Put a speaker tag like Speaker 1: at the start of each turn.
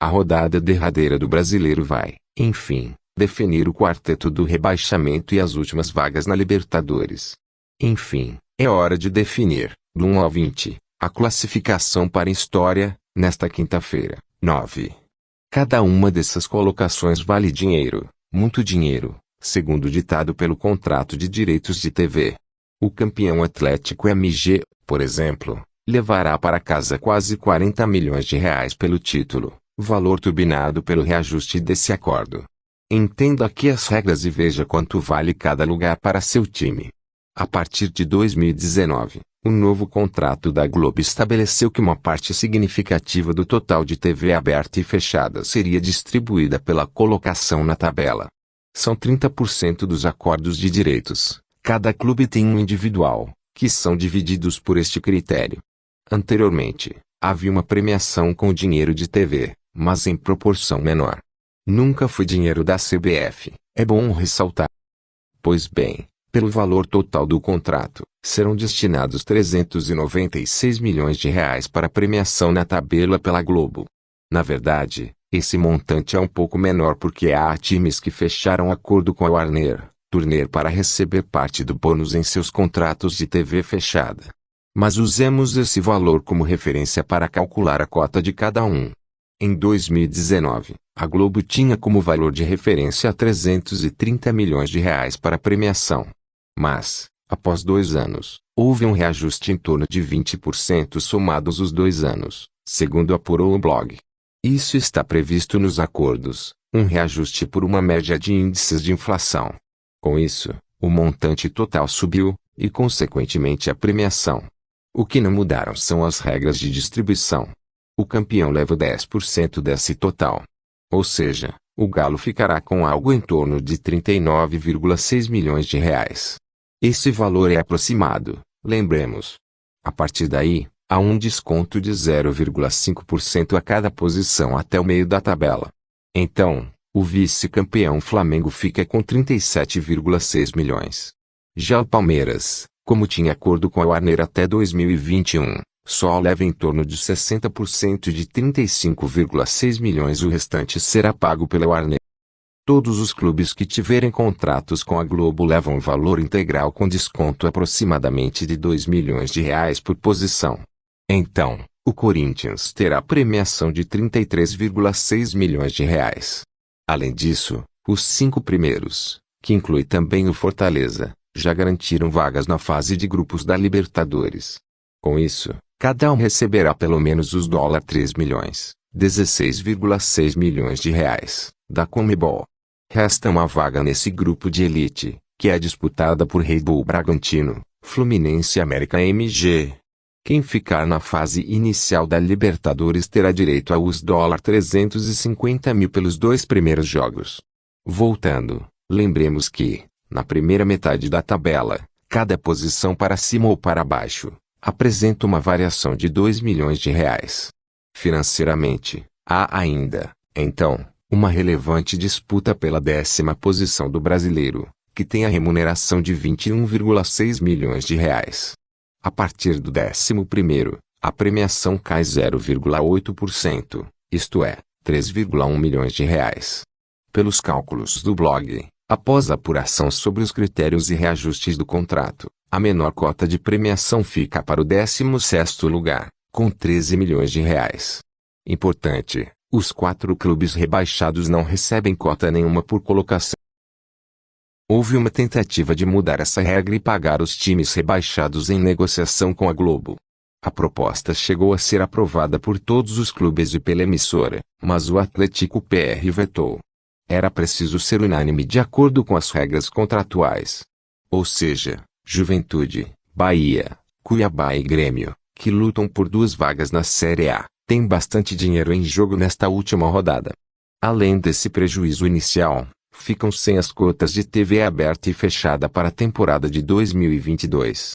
Speaker 1: A rodada derradeira do Brasileiro vai, enfim, definir o quarteto do rebaixamento e as últimas vagas na Libertadores. Enfim, é hora de definir, do 1 ao 20, a classificação para a história, nesta quinta-feira, 9. Cada uma dessas colocações vale dinheiro, muito dinheiro, segundo o ditado pelo contrato de direitos de TV. O campeão Atlético MG, por exemplo, levará para casa quase 40 milhões de reais pelo título, valor turbinado pelo reajuste desse acordo. Entenda aqui as regras e veja quanto vale cada lugar para seu time. A partir de 2019, o novo contrato da Globo estabeleceu que uma parte significativa do total de TV aberta e fechada seria distribuída pela colocação na tabela. São 30% dos acordos de direitos. Cada clube tem um individual, que são divididos por este critério. Anteriormente, havia uma premiação com dinheiro de TV, mas em proporção menor. Nunca foi dinheiro da CBF, é bom ressaltar. Pois bem, pelo valor total do contrato, serão destinados 396 milhões de reais para premiação na tabela pela Globo. Na verdade, esse montante é um pouco menor porque há times que fecharam acordo com a Warner para receber parte do bônus em seus contratos de TV fechada. Mas usemos esse valor como referência para calcular a cota de cada um. Em 2019, a Globo tinha como valor de referência 330 milhões de reais para premiação. Mas, após 2 anos, houve um reajuste em torno de 20% somados os 2 anos, segundo apurou o blog. Isso está previsto nos acordos, um reajuste por uma média de índices de inflação. Com isso, o montante total subiu, e consequentemente a premiação. O que não mudaram são as regras de distribuição. O campeão leva 10% desse total. Ou seja, o Galo ficará com algo em torno de 39,6 milhões de reais. Esse valor é aproximado, lembremos. A partir daí, há um desconto de 0,5% a cada posição até o meio da tabela. Então, o vice-campeão Flamengo fica com 37,6 milhões. Já o Palmeiras, como tinha acordo com a Warner até 2021, só leva em torno de 60% de 35,6 milhões. O restante será pago pela Warner. Todos os clubes que tiverem contratos com a Globo levam o valor integral com desconto aproximadamente de 2 milhões de reais por posição. Então, o Corinthians terá premiação de 33,6 milhões de reais. Além disso, os 5 primeiros, que inclui também o Fortaleza, já garantiram vagas na fase de grupos da Libertadores. Com isso, cada um receberá pelo menos os $3 milhões, 16,6 milhões de reais, da Conmebol. Resta uma vaga nesse grupo de elite, que é disputada por Red Bull Bragantino, Fluminense e América MG. Quem ficar na fase inicial da Libertadores terá direito aos $350 mil pelos 2 primeiros jogos. Voltando, lembremos que, na primeira metade da tabela, cada posição para cima ou para baixo, apresenta uma variação de 2 milhões de reais. Financeiramente, há ainda, então, uma relevante disputa pela 10ª posição do Brasileiro, que tem a remuneração de 21,6 milhões de reais. A partir do 11º, a premiação cai 0,8%, isto é, 3,1 milhões de reais. Pelos cálculos do blog, após a apuração sobre os critérios e reajustes do contrato, a menor cota de premiação fica para o 16º lugar, com 13 milhões de reais. Importante, os 4 clubes rebaixados não recebem cota nenhuma por colocação. Houve uma tentativa de mudar essa regra e pagar os times rebaixados em negociação com a Globo. A proposta chegou a ser aprovada por todos os clubes e pela emissora, mas o Atlético PR vetou. Era preciso ser unânime de acordo com as regras contratuais. Ou seja, Juventude, Bahia, Cuiabá e Grêmio, que lutam por 2 vagas na Série A, têm bastante dinheiro em jogo nesta última rodada. Além desse prejuízo inicial, ficam sem as cotas de TV aberta e fechada para a temporada de 2022.